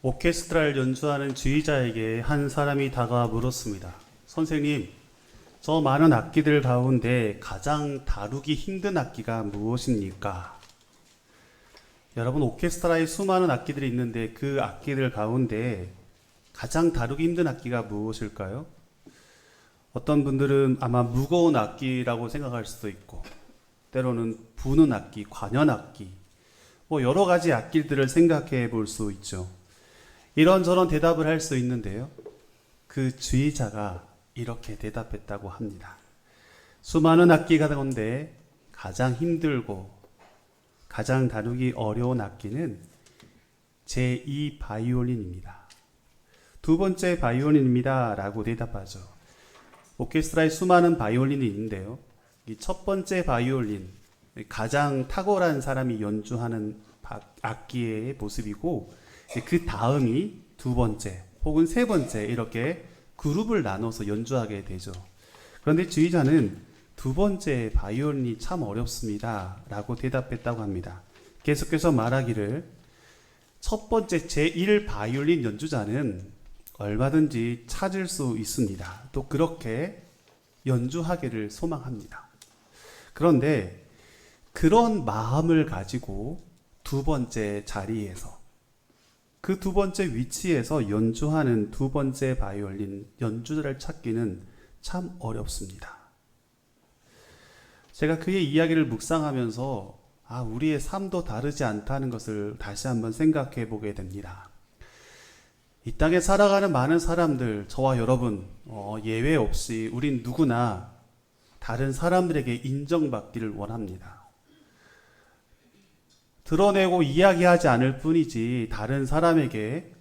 오케스트라를 연주하는 지휘자에게 한 사람이 다가와 물었습니다. 선생님, 저 많은 악기들 가운데 가장 다루기 힘든 악기가 무엇입니까? 여러분, 오케스트라에 수많은 악기들이 있는데 그 악기들 가운데 가장 다루기 힘든 악기가 무엇일까요? 어떤 분들은 아마 무거운 악기라고 생각할 수도 있고, 때로는 부는 악기, 관현 악기, 여러 가지 악기들을 생각해 볼 수 있죠. 이런저런 대답을 할 수 있는데요. 그 지휘자가 이렇게 대답했다고 합니다. 수많은 악기 가운데 가장 힘들고 가장 다루기 어려운 악기는 제2 바이올린입니다. 두 번째 바이올린입니다. 라고 대답하죠. 오케스트라에 수많은 바이올린이 있는데요. 이 첫 번째 바이올린, 가장 탁월한 사람이 연주하는 악기의 모습이고, 그 다음이 두 번째 혹은 세 번째 이렇게 그룹을 나눠서 연주하게 되죠. 그런데 지휘자는 두 번째 바이올린이 참 어렵습니다. 라고 대답했다고 합니다. 계속해서 말하기를 첫 번째 제1 바이올린 연주자는 얼마든지 찾을 수 있습니다. 또 그렇게 연주하기를 소망합니다. 그런데 그런 마음을 가지고 두 번째 자리에서 그 두 번째 위치에서 연주하는 두 번째 바이올린 연주자를 찾기는 참 어렵습니다. 제가 그의 이야기를 묵상하면서 우리의 삶도 다르지 않다는 것을 다시 한번 생각해 보게 됩니다. 이 땅에 살아가는 많은 사람들, 저와 여러분 예외 없이 우린 누구나 다른 사람들에게 인정받기를 원합니다. 드러내고 이야기하지 않을 뿐이지 다른 사람에게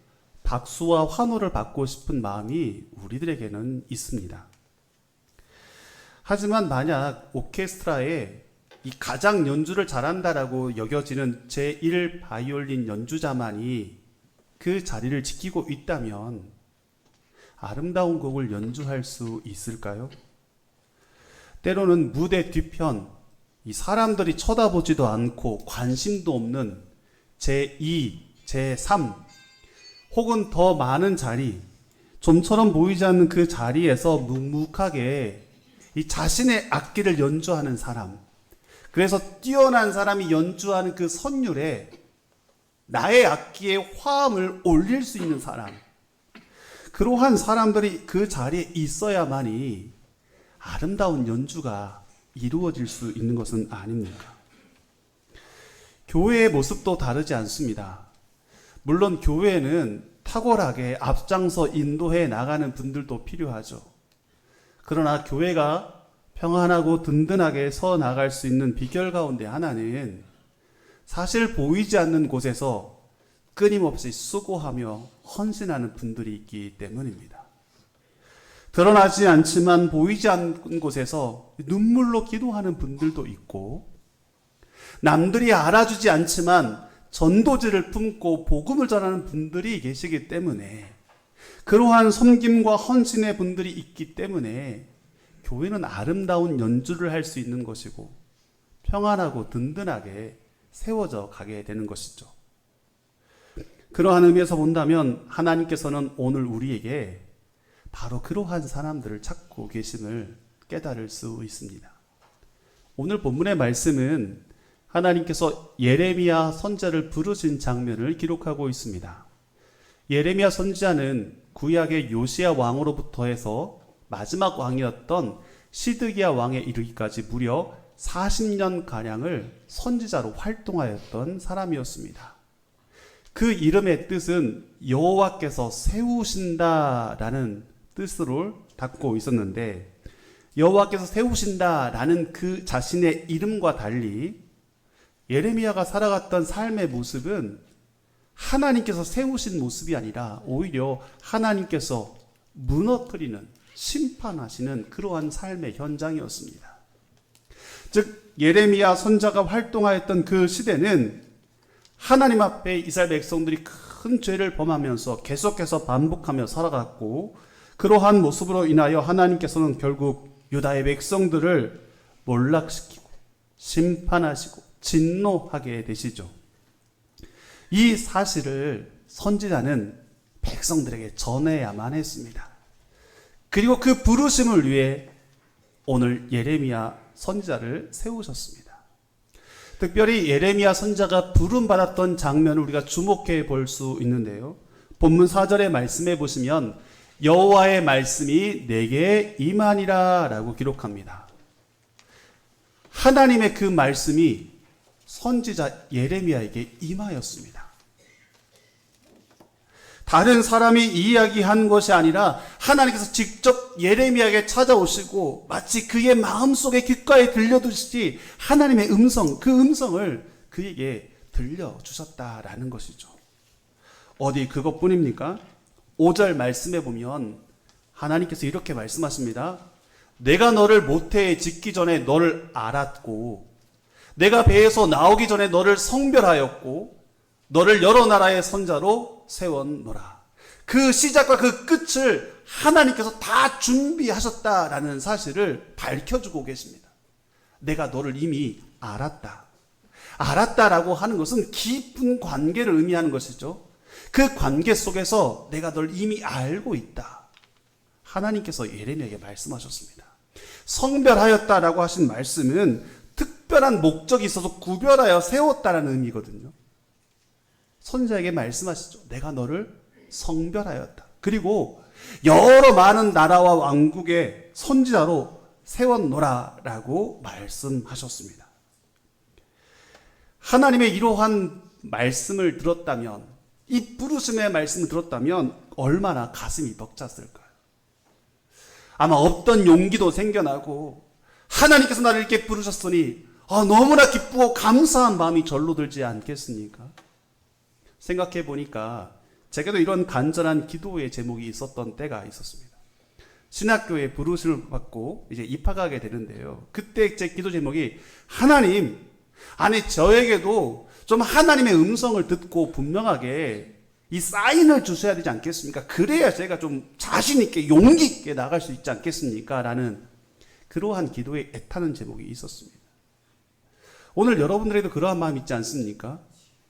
박수와 환호를 받고 싶은 마음이 우리들에게는 있습니다. 하지만 만약 오케스트라에 이 가장 연주를 잘한다라고 여겨지는 제1 바이올린 연주자만이 그 자리를 지키고 있다면 아름다운 곡을 연주할 수 있을까요? 때로는 무대 뒤편, 이 사람들이 쳐다보지도 않고 관심도 없는 제2, 제3 혹은 더 많은 자리, 좀처럼 보이지 않는 그 자리에서 묵묵하게 이 자신의 악기를 연주하는 사람, 그래서 뛰어난 사람이 연주하는 그 선율에 나의 악기의 화음을 올릴 수 있는 사람, 그러한 사람들이 그 자리에 있어야만이 아름다운 연주가 이루어질 수 있는 것은 아닙니까? 교회의 모습도 다르지 않습니다. 물론 교회는 탁월하게 앞장서 인도해 나가는 분들도 필요하죠. 그러나 교회가 평안하고 든든하게 서 나갈 수 있는 비결 가운데 하나는 사실 보이지 않는 곳에서 끊임없이 수고하며 헌신하는 분들이 있기 때문입니다. 드러나지 않지만 보이지 않는 곳에서 눈물로 기도하는 분들도 있고, 남들이 알아주지 않지만 전도지를 품고 복음을 전하는 분들이 계시기 때문에, 그러한 섬김과 헌신의 분들이 있기 때문에 교회는 아름다운 연주를 할 수 있는 것이고 평안하고 든든하게 세워져 가게 되는 것이죠. 그러한 의미에서 본다면 하나님께서는 오늘 우리에게 바로 그러한 사람들을 찾고 계심을 깨달을 수 있습니다. 오늘 본문의 말씀은 하나님께서 예레미야 선지자를 부르신 장면을 기록하고 있습니다. 예레미야 선지자는 구약의 요시야 왕으로부터 해서 마지막 왕이었던 시드기야 왕에 이르기까지 무려 40년가량을 선지자로 활동하였던 사람이었습니다. 그 이름의 뜻은 여호와께서 세우신다라는 뜻으로 담고 있었는데, 여호와께서 세우신다라는 그 자신의 이름과 달리 예레미야가 살아갔던 삶의 모습은 하나님께서 세우신 모습이 아니라 오히려 하나님께서 무너뜨리는, 심판하시는 그러한 삶의 현장이었습니다. 즉 예레미야 선지자가 활동하였던 그 시대는 하나님 앞에 이스라엘 백성들이 큰 죄를 범하면서 계속해서 반복하며 살아갔고, 그러한 모습으로 인하여 하나님께서는 결국 유다의 백성들을 몰락시키고 심판하시고 진노하게 되시죠. 이 사실을 선지자는 백성들에게 전해야만 했습니다. 그리고 그 부르심을 위해 오늘 예레미야 선지자를 세우셨습니다. 특별히 예레미야 선지자가 부름받았던 장면을 우리가 주목해 볼 수 있는데요. 본문 4절의 말씀에 보시면 여호와의 말씀이 내게 임하니라 라고 기록합니다. 하나님의 그 말씀이 선지자 예레미야에게 임하였습니다. 다른 사람이 이야기한 것이 아니라 하나님께서 직접 예레미야에게 찾아오시고 마치 그의 마음속에 귓가에 들려두시지 하나님의 음성, 그 음성을 그에게 들려주셨다라는 것이죠. 어디 그것뿐입니까? 5절 말씀에 보면 하나님께서 이렇게 말씀하십니다. 내가 너를 모태에 짓기 전에 너를 알았고 내가 배에서 나오기 전에 너를 성별하였고 너를 여러 나라의 선자로 세웠노라. 그 시작과 그 끝을 하나님께서 다 준비하셨다라는 사실을 밝혀주고 계십니다. 내가 너를 이미 알았다. 알았다라고 하는 것은 깊은 관계를 의미하는 것이죠. 그 관계 속에서 내가 널 이미 알고 있다. 하나님께서 예레미야에게 말씀하셨습니다. 성별하였다라고 하신 말씀은 특별한 목적이 있어서 구별하여 세웠다라는 의미거든요. 선지자에게 말씀하시죠. 내가 너를 성별하였다. 그리고 여러 많은 나라와 왕국의 선지자로 세웠노라라고 말씀하셨습니다. 하나님의 이러한 말씀을 들었다면, 이 부르심의 말씀을 들었다면 얼마나 가슴이 벅찼을까요? 아마 없던 용기도 생겨나고 하나님께서 나를 이렇게 부르셨으니 너무나 기쁘고 감사한 마음이 절로 들지 않겠습니까? 생각해 보니까 제게도 이런 간절한 기도의 제목이 있었던 때가 있었습니다. 신학교에 부르심을 받고 이제 입학하게 되는데요. 그때 제 기도 제목이 하나님, 아니 저에게도 좀 하나님의 음성을 듣고 분명하게 이 사인을 주셔야 되지 않겠습니까? 그래야 제가 좀 자신 있게 용기 있게 나갈 수 있지 않겠습니까? 라는 그러한 기도에 애타는 제목이 있었습니다. 오늘 여러분들에도 그러한 마음 있지 않습니까?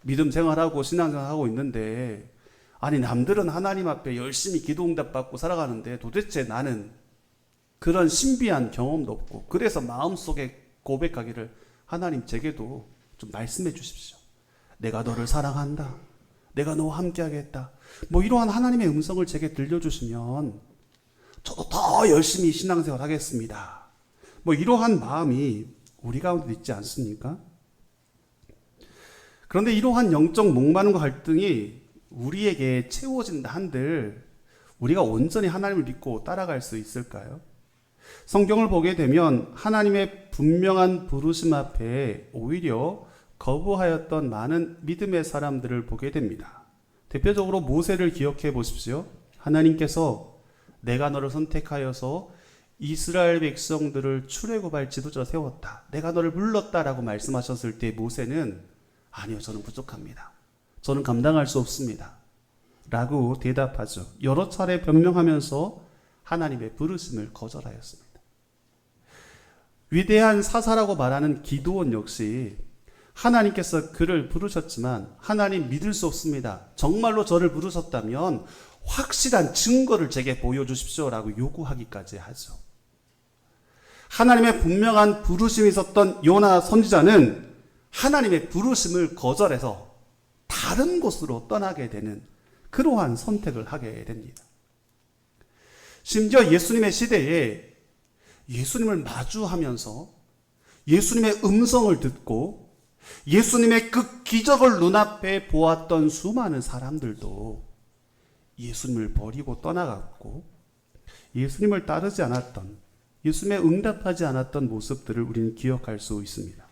믿음 생활하고 신앙생활하고 있는데 아니 남들은 하나님 앞에 열심히 기도 응답 받고 살아가는데 도대체 나는 그런 신비한 경험도 없고 그래서 마음속에 고백하기를 하나님 제게도 좀 말씀해 주십시오. 내가 너를 사랑한다. 내가 너와 함께 하겠다. 뭐 이러한 하나님의 음성을 제게 들려주시면 저도 더 열심히 신앙생활 하겠습니다. 뭐 이러한 마음이 우리 가운데 있지 않습니까? 그런데 이러한 영적 목마름과 갈등이 우리에게 채워진다 한들 우리가 온전히 하나님을 믿고 따라갈 수 있을까요? 성경을 보게 되면 하나님의 분명한 부르심 앞에 오히려 거부하였던 많은 믿음의 사람들을 보게 됩니다. 대표적으로 모세를 기억해 보십시오. 하나님께서 내가 너를 선택하여서 이스라엘 백성들을 출애굽할 지도자 세웠다. 내가 너를 불렀다라고 말씀하셨을 때 모세는 아니요, 저는 부족합니다. 저는 감당할 수 없습니다. 라고 대답하죠. 여러 차례 변명하면서 하나님의 부르심을 거절하였습니다. 위대한 사사라고 말하는 기드온 역시 하나님께서 그를 부르셨지만 하나님 믿을 수 없습니다. 정말로 저를 부르셨다면 확실한 증거를 제게 보여주십시오 라고 요구하기까지 하죠. 하나님의 분명한 부르심이 있었던 요나 선지자는 하나님의 부르심을 거절해서 다른 곳으로 떠나게 되는 그러한 선택을 하게 됩니다. 심지어 예수님의 시대에 예수님을 마주하면서 예수님의 음성을 듣고 예수님의 그 기적을 눈앞에 보았던 수많은 사람들도 예수님을 버리고 떠나갔고 예수님을 따르지 않았던, 예수님의 응답하지 않았던 모습들을 우리는 기억할 수 있습니다.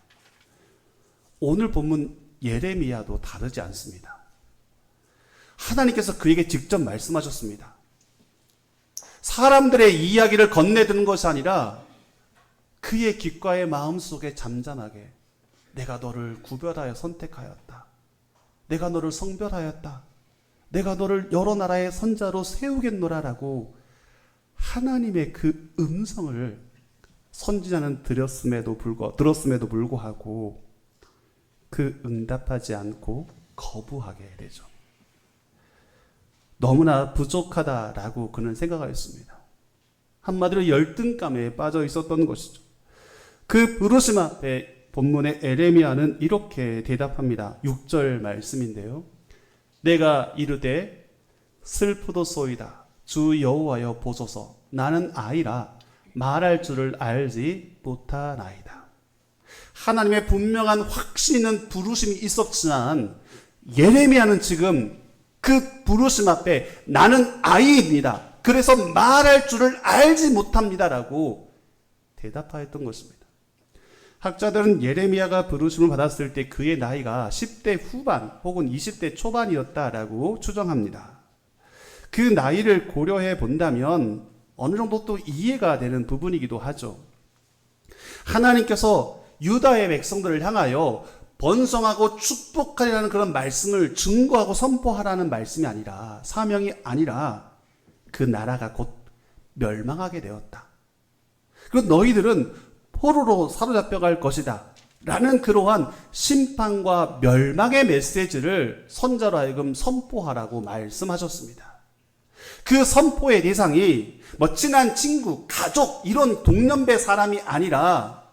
오늘 본문 예레미야도 다르지 않습니다. 하나님께서 그에게 직접 말씀하셨습니다. 사람들의 이야기를 건네드는 것이 아니라 그의 귓가의 마음속에 잠잠하게 내가 너를 구별하여 선택하였다. 내가 너를 성별하였다. 내가 너를 여러 나라의 선자로 세우겠노라라고 하나님의 그 음성을 선지자는 들었음에도 불구하고 그 응답하지 않고 거부하게 되죠. 너무나 부족하다라고 그는 생각하였습니다. 한마디로 열등감에 빠져 있었던 것이죠. 그 부르심 앞에 본문의 에레미야는 이렇게 대답합니다. 6절 말씀인데요. 내가 이르되 슬프도소이다. 주 여호와여 보소서. 나는 아이라 말할 줄을 알지 못하나이다. 하나님의 분명한 확신 있는 부르심이 있었지만 예레미야는 지금 그 부르심 앞에 나는 아이입니다. 그래서 말할 줄을 알지 못합니다라고 대답하였던 것입니다. 학자들은 예레미야가 부르심을 받았을 때 그의 나이가 10대 후반 혹은 20대 초반이었다라고 추정합니다. 그 나이를 고려해 본다면 어느 정도 또 이해가 되는 부분이기도 하죠. 하나님께서 유다의 백성들을 향하여 번성하고 축복하리라는 그런 말씀을 증거하고 선포하라는 말씀이 아니라, 사명이 아니라 그 나라가 곧 멸망하게 되었다. 그리고 너희들은 포로로 사로잡혀갈 것이다 라는 그러한 심판과 멸망의 메시지를 선자로 하여금 선포하라고 말씀하셨습니다. 그 선포의 대상이 친한 친구, 가족 이런 동년배 사람이 아니라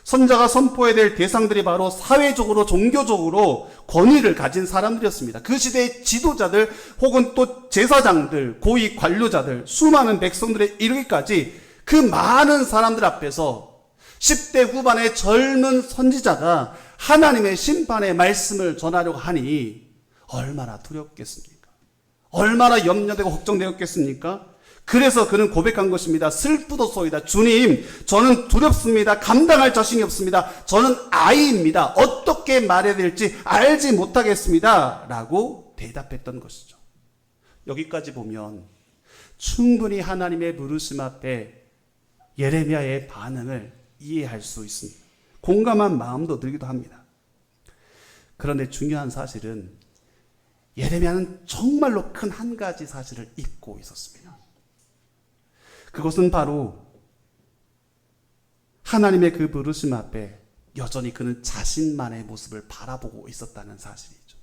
선자가 선포해야 될 대상들이 바로 사회적으로 종교적으로 권위를 가진 사람들이었습니다. 그 시대의 지도자들 혹은 또 제사장들, 고위 관료자들, 수많은 백성들에 이르기까지 그 많은 사람들 앞에서 10대 후반의 젊은 선지자가 하나님의 심판의 말씀을 전하려고 하니 얼마나 두렵겠습니까? 얼마나 염려되고 걱정되었겠습니까? 그래서 그는 고백한 것입니다. 슬프도소이다. 주님, 저는 두렵습니다. 감당할 자신이 없습니다. 저는 아이입니다. 어떻게 말해야 될지 알지 못하겠습니다. 라고 대답했던 것이죠. 여기까지 보면 충분히 하나님의 부르심 앞에 예레미야의 반응을 이해할 수 있습니다. 공감한 마음도 들기도 합니다. 그런데 중요한 사실은 예레미야는 정말로 큰 한 가지 사실을 잊고 있었습니다. 그것은 바로 하나님의 그 부르심 앞에 여전히 그는 자신만의 모습을 바라보고 있었다는 사실이죠.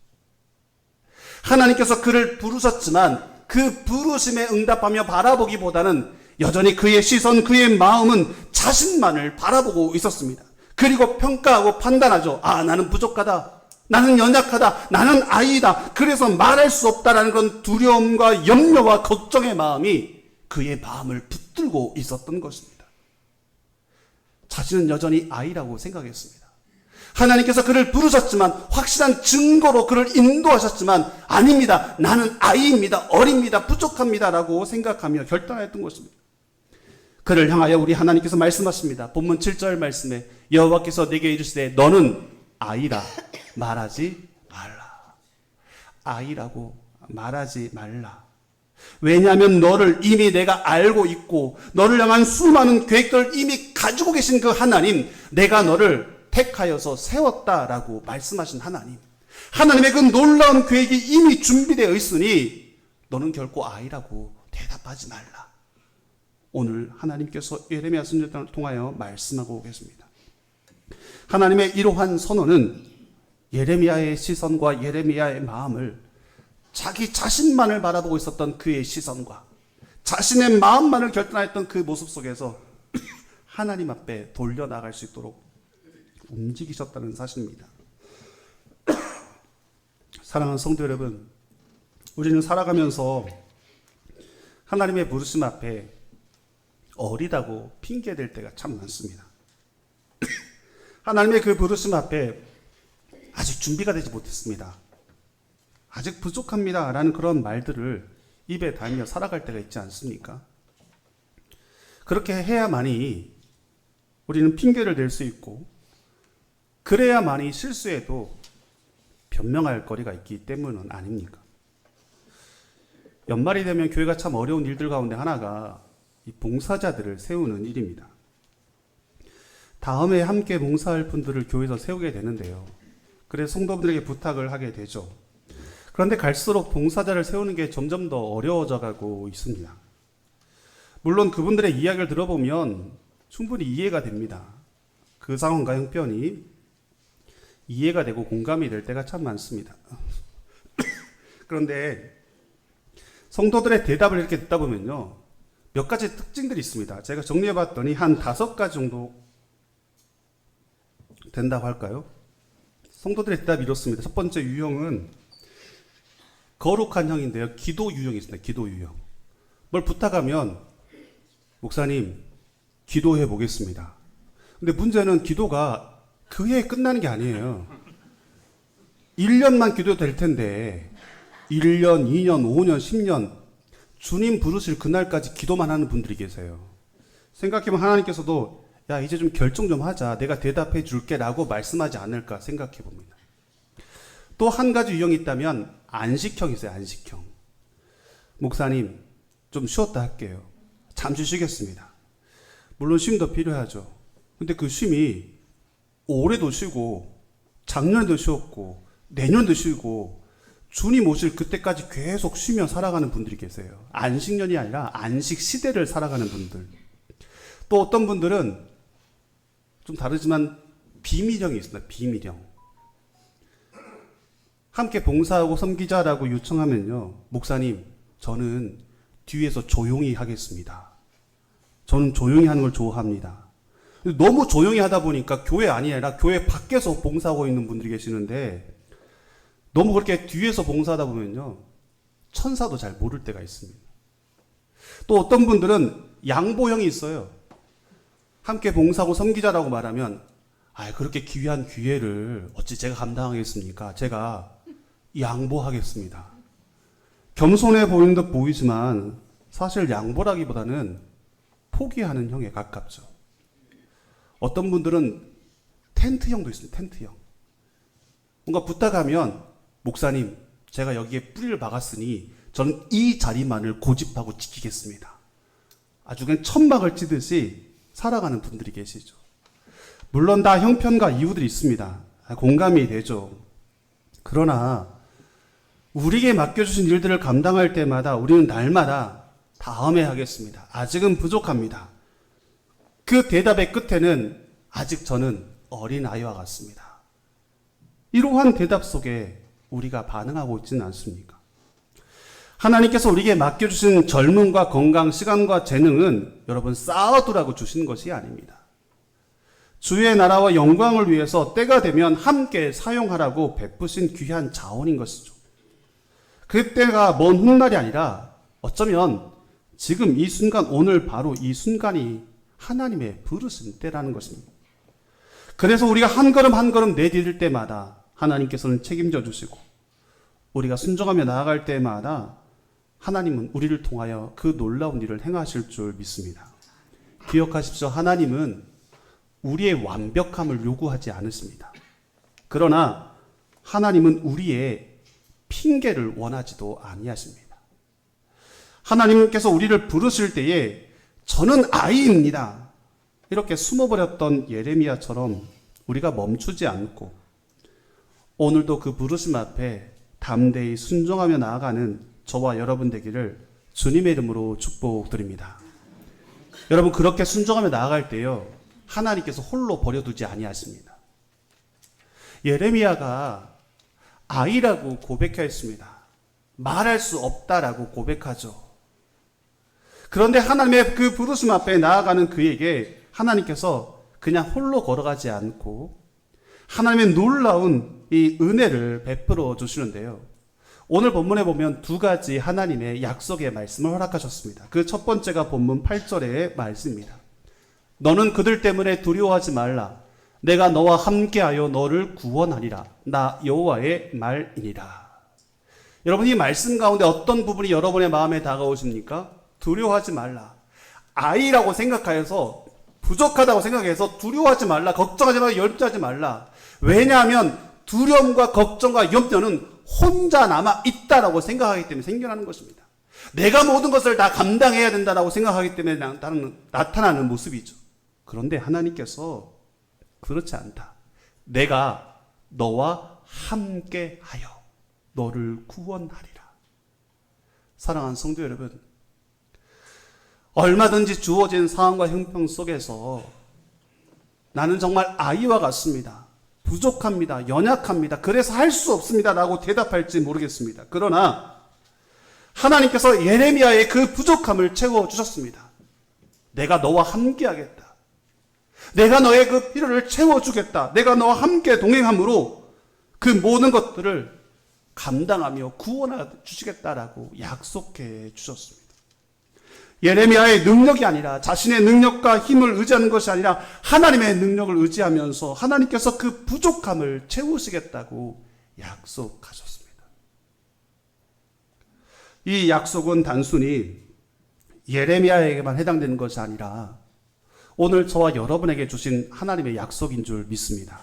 하나님께서 그를 부르셨지만 그 부르심에 응답하며 바라보기보다는 여전히 그의 시선, 그의 마음은 자신만을 바라보고 있었습니다. 그리고 평가하고 판단하죠. 나는 부족하다. 나는 연약하다. 나는 아이다. 그래서 말할 수 없다라는 그런 두려움과 염려와 걱정의 마음이 그의 마음을 붙들고 있었던 것입니다. 자신은 여전히 아이라고 생각했습니다. 하나님께서 그를 부르셨지만 확실한 증거로 그를 인도하셨지만 아닙니다. 나는 아이입니다. 어립니다. 부족합니다. 라고 생각하며 결단했던 것입니다. 그를 향하여 우리 하나님께서 말씀하십니다. 본문 7절 말씀에 여호와께서 내게 이르시되 너는 아이라 말하지 말라. 아이라고 말하지 말라. 왜냐하면 너를 이미 내가 알고 있고 너를 향한 수많은 계획들을 이미 가지고 계신 그 하나님, 내가 너를 택하여서 세웠다라고 말씀하신 하나님, 하나님의 그 놀라운 계획이 이미 준비되어 있으니 너는 결코 아이라고 대답하지 말라. 오늘 하나님께서 예레미야 선지자를 통하여 말씀하고 계십니다. 하나님의 이러한 선언은 예레미야의 시선과 예레미야의 마음을 자기 자신만을 바라보고 있었던 그의 시선과 자신의 마음만을 결단했던 그 모습 속에서 하나님 앞에 돌려나갈 수 있도록 움직이셨다는 사실입니다. 사랑하는 성도 여러분, 우리는 살아가면서 하나님의 부르심 앞에 어리다고 핑계댈 때가 참 많습니다. 하나님의 그 부르심 앞에 아직 준비가 되지 못했습니다. 아직 부족합니다. 라는 그런 말들을 입에 달며 살아갈 때가 있지 않습니까? 그렇게 해야만이 우리는 핑계를 댈 수 있고, 그래야만이 실수해도 변명할 거리가 있기 때문은 아닙니까? 연말이 되면 교회가 참 어려운 일들 가운데 하나가 이 봉사자들을 세우는 일입니다. 다음에 함께 봉사할 분들을 교회에서 세우게 되는데요. 그래서 성도분들에게 부탁을 하게 되죠. 그런데 갈수록 봉사자를 세우는 게 점점 더 어려워져 가고 있습니다. 물론 그분들의 이야기를 들어보면 충분히 이해가 됩니다. 그 상황과 형편이 이해가 되고 공감이 될 때가 참 많습니다. 그런데 성도들의 대답을 이렇게 듣다 보면요, 몇 가지 특징들이 있습니다. 제가 정리해봤더니 한 5가지 정도 된다고 할까요? 성도들의 대답이 이렇습니다. 첫 번째 유형은 거룩한 형인데요. 기도 유형이 있습니다. 기도 유형. 뭘 부탁하면 목사님 기도해 보겠습니다. 근데 문제는 기도가 그 해에 끝나는 게 아니에요. 1년만 기도해도 될 텐데 1년, 2년, 5년, 10년 주님 부르실 그날까지 기도만 하는 분들이 계세요. 생각해보면 하나님께서도 야 이제 좀 결정 좀 하자. 내가 대답해 줄게 라고 말씀하지 않을까 생각해 봅니다. 또 한 가지 유형이 있다면 안식형이 있어요. 안식형. 목사님 좀 쉬었다 할게요. 잠시 쉬겠습니다. 물론 쉼도 필요하죠. 근데 그 쉼이 올해도 쉬고 작년에도 쉬었고 내년도 쉬고 주님 오실 그때까지 계속 쉬며 살아가는 분들이 계세요. 안식년이 아니라 안식 시대를 살아가는 분들. 또 어떤 분들은 좀 다르지만 비밀형이 있습니다. 비밀형. 함께 봉사하고 섬기자라고 요청하면요, 목사님 저는 뒤에서 조용히 하겠습니다. 저는 조용히 하는 걸 좋아합니다. 너무 조용히 하다 보니까 교회 아니라 교회 밖에서 봉사하고 있는 분들이 계시는데 너무 그렇게 뒤에서 봉사하다 보면요, 천사도 잘 모를 때가 있습니다. 또 어떤 분들은 양보형이 있어요. 함께 봉사하고 섬기자라고 말하면 그렇게 귀한 기회를 어찌 제가 감당하겠습니까? 제가 양보하겠습니다. 겸손해 보이는 듯 보이지만 사실 양보라기보다는 포기하는 형에 가깝죠. 어떤 분들은 텐트형도 있습니다. 텐트형. 뭔가 부탁하면 목사님 제가 여기에 뿌리를 박았으니 저는 이 자리만을 고집하고 지키겠습니다. 아주 그냥 천막을 치듯이 살아가는 분들이 계시죠. 물론 다 형편과 이유들이 있습니다. 공감이 되죠. 그러나 우리에게 맡겨주신 일들을 감당할 때마다 우리는 날마다 다음에 하겠습니다. 아직은 부족합니다. 그 대답의 끝에는 아직 저는 어린아이와 같습니다. 이러한 대답 속에 우리가 반응하고 있지는 않습니까? 하나님께서 우리에게 맡겨주신 젊음과 건강, 시간과 재능은 여러분 쌓아두라고 주신 것이 아닙니다. 주의 나라와 영광을 위해서 때가 되면 함께 사용하라고 베푸신 귀한 자원인 것이죠. 그 때가 먼 훗날이 아니라 어쩌면 지금 이 순간, 오늘 바로 이 순간이 하나님의 부르신 때라는 것입니다. 그래서 우리가 한 걸음 한 걸음 내디딜 때마다 하나님께서는 책임져 주시고 우리가 순종하며 나아갈 때마다 하나님은 우리를 통하여 그 놀라운 일을 행하실 줄 믿습니다. 기억하십시오. 하나님은 우리의 완벽함을 요구하지 않으십니다. 그러나 하나님은 우리의 핑계를 원하지도 아니하십니다. 하나님께서 우리를 부르실 때에 저는 아이입니다. 이렇게 숨어버렸던 예레미야처럼 우리가 멈추지 않고 오늘도 그 부르심 앞에 담대히 순종하며 나아가는 저와 여러분 되기를 주님의 이름으로 축복드립니다. 여러분 그렇게 순종하며 나아갈 때요, 하나님께서 홀로 버려두지 아니하십니다. 예레미야가 아이라고 고백하였습니다. 말할 수 없다라고 고백하죠. 그런데 하나님의 그 부르심 앞에 나아가는 그에게 하나님께서 그냥 홀로 걸어가지 않고 하나님의 놀라운 이 은혜를 베풀어 주시는데요. 오늘 본문에 보면 두 가지 하나님의 약속의 말씀을 허락하셨습니다. 그 첫 번째가 본문 8절의 말씀입니다. 너는 그들 때문에 두려워하지 말라. 내가 너와 함께하여 너를 구원하리라. 나 여호와의 말이니라. 여러분 이 말씀 가운데 어떤 부분이 여러분의 마음에 다가오십니까? 두려워하지 말라. 아이라고 생각하여서 부족하다고 생각해서 두려워하지 말라. 걱정하지 말라. 염려하지 말라. 왜냐하면 두려움과 걱정과 염려는 혼자 남아 있다라고 생각하기 때문에 생겨나는 것입니다. 내가 모든 것을 다 감당해야 된다라고 생각하기 때문에 나타나는 모습이죠. 그런데 하나님께서 그렇지 않다. 내가 너와 함께하여 너를 구원하리라. 사랑하는 성도 여러분, 얼마든지 주어진 상황과 형편 속에서 나는 정말 아이와 같습니다. 부족합니다. 연약합니다. 그래서 할 수 없습니다. 라고 대답할지 모르겠습니다. 그러나 하나님께서 예레미야의 그 부족함을 채워주셨습니다. 내가 너와 함께하겠다. 내가 너의 그 필요를 채워주겠다. 내가 너와 함께 동행함으로 그 모든 것들을 감당하며 구원해 주시겠다라고 약속해 주셨습니다. 예레미야의 능력이 아니라 자신의 능력과 힘을 의지하는 것이 아니라 하나님의 능력을 의지하면서 하나님께서 그 부족함을 채우시겠다고 약속하셨습니다. 이 약속은 단순히 예레미야에게만 해당되는 것이 아니라 오늘 저와 여러분에게 주신 하나님의 약속인 줄 믿습니다.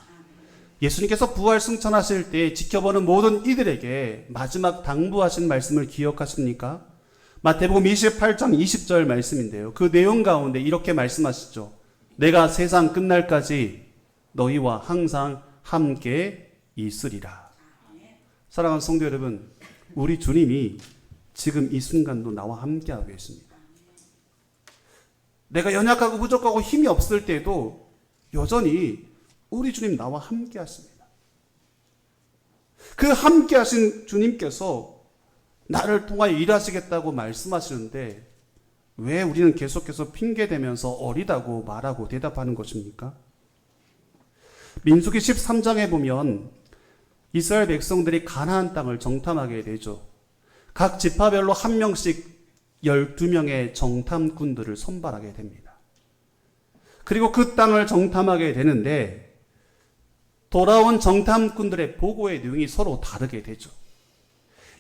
예수님께서 부활 승천하실 때 지켜보는 모든 이들에게 마지막 당부하신 말씀을 기억하십니까? 마태복음 28장 20절 말씀인데요. 그 내용 가운데 이렇게 말씀하시죠. 내가 세상 끝날까지 너희와 항상 함께 있으리라. 사랑하는 성도 여러분, 우리 주님이 지금 이 순간도 나와 함께하고 계십니다. 내가 연약하고 부족하고 힘이 없을 때도 여전히 우리 주님 나와 함께 하십니다. 그 함께 하신 주님께서 나를 통하여 일하시겠다고 말씀하시는데 왜 우리는 계속해서 핑계대면서 어리다고 말하고 대답하는 것입니까? 민수기 13장에 보면 이스라엘 백성들이 가나안 땅을 정탐하게 되죠. 각 지파별로 한 명씩 12명의 정탐꾼들을 선발하게 됩니다. 그리고 그 땅을 정탐하게 되는데 돌아온 정탐꾼들의 보고의 내용이 서로 다르게 되죠.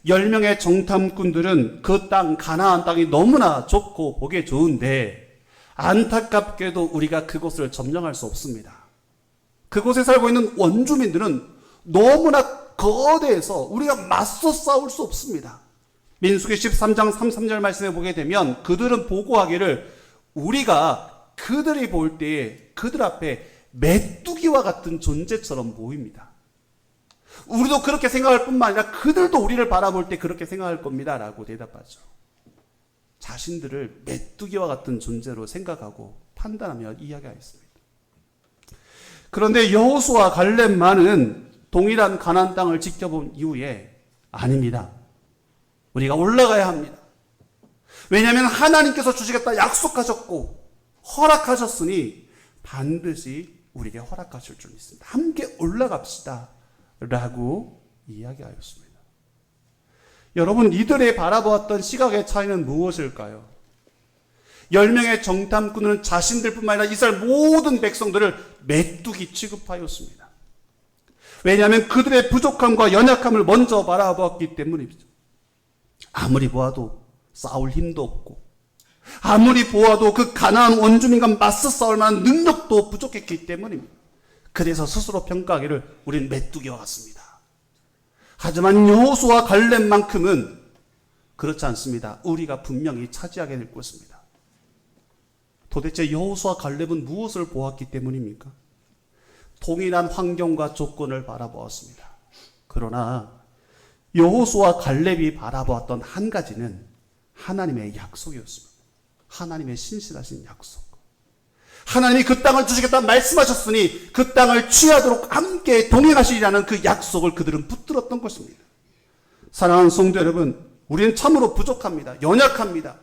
10명의 정탐꾼들은 그 땅, 가나안 땅이 너무나 좋고 보기 좋은데 안타깝게도 우리가 그곳을 점령할 수 없습니다. 그곳에 살고 있는 원주민들은 너무나 거대해서 우리가 맞서 싸울 수 없습니다. 민수기 13장 33절 말씀에 보게 되면 그들은 보고하기를 우리가 그들이 볼 때에 그들 앞에 메뚜기와 같은 존재처럼 보입니다. 우리도 그렇게 생각할 뿐만 아니라 그들도 우리를 바라볼 때 그렇게 생각할 겁니다 라고 대답하죠. 자신들을 메뚜기와 같은 존재로 생각하고 판단하며 이야기하였습니다. 그런데 여호수아 갈렙만은 동일한 가나안 땅을 지켜본 이후에 아닙니다. 우리가 올라가야 합니다. 왜냐하면 하나님께서 주시겠다 약속하셨고 허락하셨으니 반드시 우리에게 허락하실 줄 믿습니다. 함께 올라갑시다 라고 이야기하였습니다. 여러분, 이들의 바라보았던 시각의 차이는 무엇일까요? 10명의 정탐꾼은 자신들뿐만 아니라 이스라엘 모든 백성들을 메뚜기 취급하였습니다. 왜냐하면 그들의 부족함과 연약함을 먼저 바라보았기 때문입니다. 아무리 보아도 싸울 힘도 없고 아무리 보아도 그 가나안 원주민과 맞서 싸울 만한 능력도 부족했기 때문입니다. 그래서 스스로 평가하기를 우린 메뚜기와 같습니다. 하지만 여호수아 갈렙만큼은 그렇지 않습니다. 우리가 분명히 차지하게 될 것입니다. 도대체 여호수아 갈렙은 무엇을 보았기 때문입니까? 동일한 환경과 조건을 바라보았습니다. 그러나 여호수아 갈렙이 바라보았던 한 가지는 하나님의 약속이었습니다. 하나님의 신실하신 약속. 하나님이 그 땅을 주시겠다 말씀하셨으니 그 땅을 취하도록 함께 동행하시리라는 그 약속을 그들은 붙들었던 것입니다. 사랑하는 성도 여러분, 우리는 참으로 부족합니다. 연약합니다.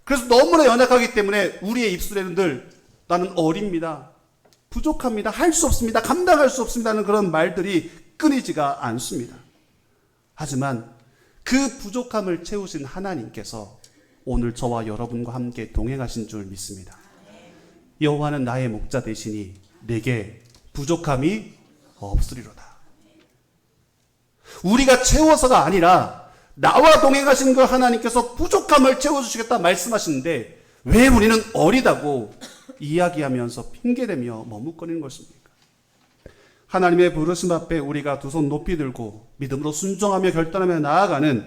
그래서 너무나 연약하기 때문에 우리의 입술에는 늘 나는 어립니다. 부족합니다. 할 수 없습니다. 감당할 수 없습니다는 그런 말들이 끊이지가 않습니다. 하지만 그 부족함을 채우신 하나님께서 오늘 저와 여러분과 함께 동행하신 줄 믿습니다. 여호와는 나의 목자 되시니 내게 부족함이 없으리로다. 우리가 채워서가 아니라 나와 동행하신 그 하나님께서 부족함을 채워주시겠다 말씀하시는데 왜 우리는 어리다고 이야기하면서 핑계대며 머뭇거리는 것입니까? 하나님의 부르심 앞에 우리가 두 손 높이 들고 믿음으로 순종하며 결단하며 나아가는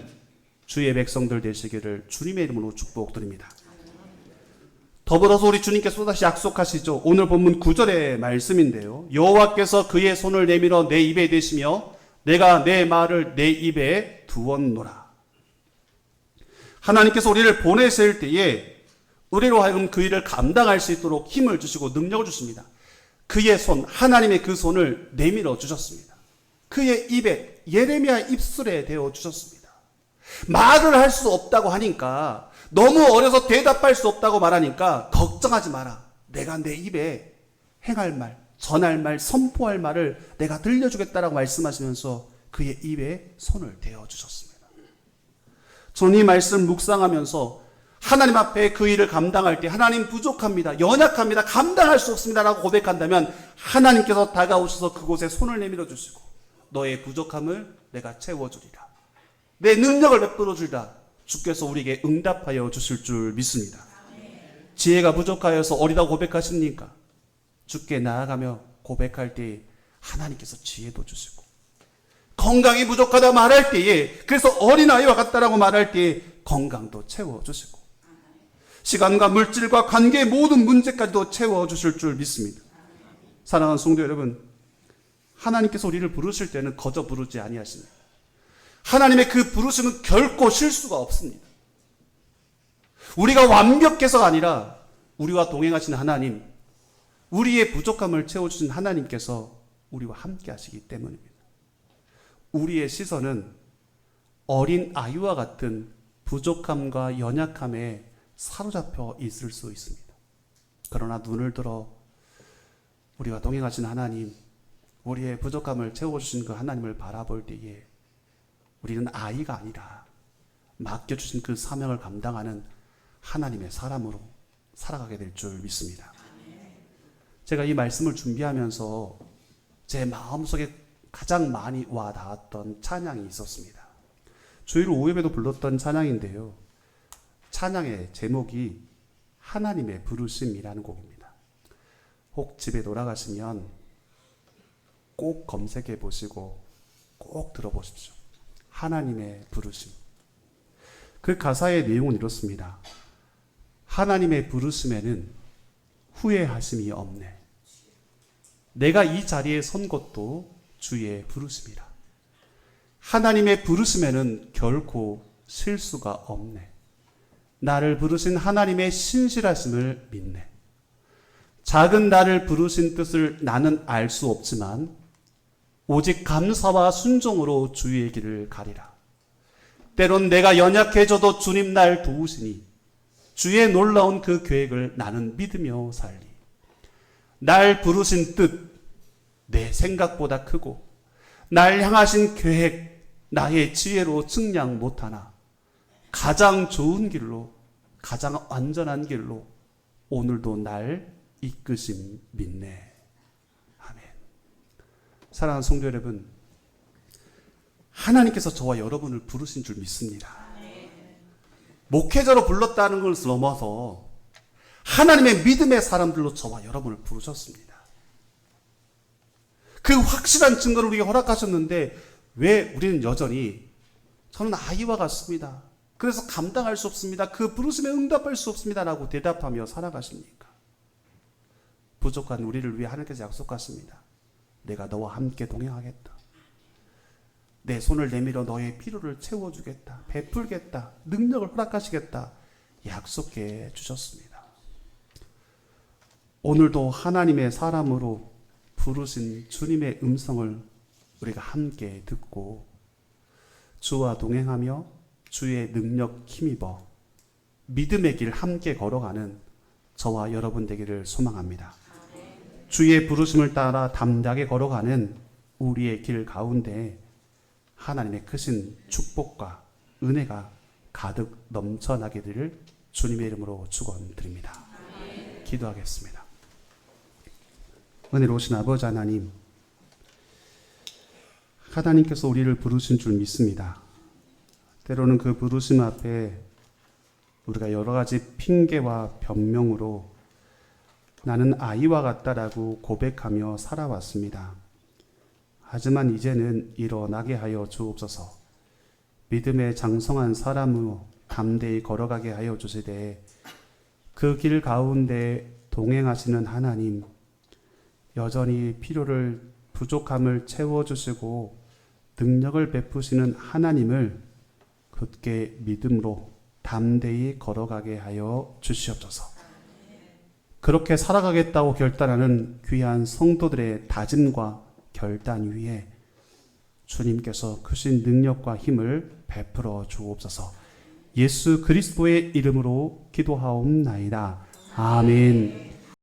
주의 백성들 되시기를 주님의 이름으로 축복드립니다. 더불어서 우리 주님께서 또다시 약속하시죠. 오늘 본문 9절의 말씀인데요. 여호와께서 그의 손을 내밀어 내 입에 대시며 내가 내 말을 내 입에 두었노라. 하나님께서 우리를 보내실 때에 우리로 하여금 그 일을 감당할 수 있도록 힘을 주시고 능력을 주십니다. 그의 손, 하나님의 그 손을 내밀어 주셨습니다. 그의 입에, 예레미야 입술에 대어 주셨습니다. 말을 할 수 없다고 하니까, 너무 어려서 대답할 수 없다고 말하니까 걱정하지 마라. 내가 내 입에 행할 말, 전할 말, 선포할 말을 내가 들려주겠다라고 말씀하시면서 그의 입에 손을 대어주셨습니다. 저는 이 말씀 묵상하면서 하나님 앞에 그 일을 감당할 때 하나님 부족합니다. 연약합니다. 감당할 수 없습니다. 라고 고백한다면 하나님께서 다가오셔서 그곳에 손을 내밀어 주시고 너의 부족함을 내가 채워주리라. 내 능력을 베풀어 주리라. 주께서 우리에게 응답하여 주실 줄 믿습니다. 지혜가 부족하여서 어리다고 고백하십니까? 주께 나아가며 고백할 때에 하나님께서 지혜도 주시고, 건강이 부족하다 말할 때에, 그래서 어린아이와 같다라고 말할 때에 건강도 채워주시고, 시간과 물질과 관계의 모든 문제까지도 채워주실 줄 믿습니다. 사랑하는 성도 여러분, 하나님께서 우리를 부르실 때는 거저 부르지 아니하십니다. 하나님의 그 부르심은 결코 실수가 없습니다. 우리가 완벽해서가 아니라 우리와 동행하시는 하나님, 우리의 부족함을 채워주신 하나님께서 우리와 함께 하시기 때문입니다. 우리의 시선은 어린 아이와 같은 부족함과 연약함에 사로잡혀 있을 수 있습니다. 그러나 눈을 들어 우리와 동행하신 하나님, 우리의 부족함을 채워주신 그 하나님을 바라볼 때에 우리는 아이가 아니라 맡겨주신 그 사명을 감당하는 하나님의 사람으로 살아가게 될 줄 믿습니다. 제가 이 말씀을 준비하면서 제 마음속에 가장 많이 와 닿았던 찬양이 있었습니다. 주일 오후에도 불렀던 찬양인데요. 찬양의 제목이 하나님의 부르심이라는 곡입니다. 혹 집에 돌아가시면 꼭 검색해 보시고 꼭 들어보십시오. 하나님의 부르심. 그 가사의 내용은 이렇습니다. 하나님의 부르심에는 후회하심이 없네. 내가 이 자리에 선 것도 주의 부르심이라. 하나님의 부르심에는 결코 실수가 없네. 나를 부르신 하나님의 신실하심을 믿네. 작은 나를 부르신 뜻을 나는 알 수 없지만 오직 감사와 순종으로 주의 길을 가리라. 때론 내가 연약해져도 주님 날 도우시니 주의 놀라운 그 계획을 나는 믿으며 살리. 날 부르신 뜻, 내 생각보다 크고 날 향하신 계획, 나의 지혜로 측량 못하나 가장 좋은 길로, 가장 완전한 길로 오늘도 날 이끄심 믿네. 아멘. 사랑하는 성도 여러분, 하나님께서 저와 여러분을 부르신 줄 믿습니다. 목회자로 불렀다는 것을 넘어서 하나님의 믿음의 사람들로 저와 여러분을 부르셨습니다. 그 확실한 증거를 우리에게 허락하셨는데 왜 우리는 여전히 저는 아이와 같습니다. 그래서 감당할 수 없습니다. 그 부르심에 응답할 수 없습니다. 라고 대답하며 살아가십니까? 부족한 우리를 위해 하나님께서 약속하십니다. 내가 너와 함께 동행하겠다. 내 손을 내밀어 너의 필요를 채워주겠다. 베풀겠다. 능력을 허락하시겠다. 약속해 주셨습니다. 오늘도 하나님의 사람으로 부르신 주님의 음성을 우리가 함께 듣고 주와 동행하며 주의 능력 힘입어 믿음의 길 함께 걸어가는 저와 여러분 되기를 소망합니다. 주의 부르심을 따라 담대하게 걸어가는 우리의 길 가운데 하나님의 크신 축복과 은혜가 가득 넘쳐나게 되기를 주님의 이름으로 축원드립니다. 기도하겠습니다. 은혜로우신 아버지 하나님, 하나님께서 우리를 부르신 줄 믿습니다. 때로는 그 부르심 앞에 우리가 여러 가지 핑계와 변명으로 나는 아이와 같다라고 고백하며 살아왔습니다. 하지만 이제는 일어나게 하여 주옵소서. 믿음의 장성한 사람으로 담대히 걸어가게 하여 주시되 그 길 가운데 동행하시는 하나님, 여전히 필요를 부족함을 채워주시고 능력을 베푸시는 하나님을 굳게 믿음으로 담대히 걸어가게 하여 주시옵소서. 그렇게 살아가겠다고 결단하는 귀한 성도들의 다짐과 결단 위에 주님께서 크신 능력과 힘을 베풀어 주옵소서. 예수 그리스도의 이름으로 기도하옵나이다. 아멘.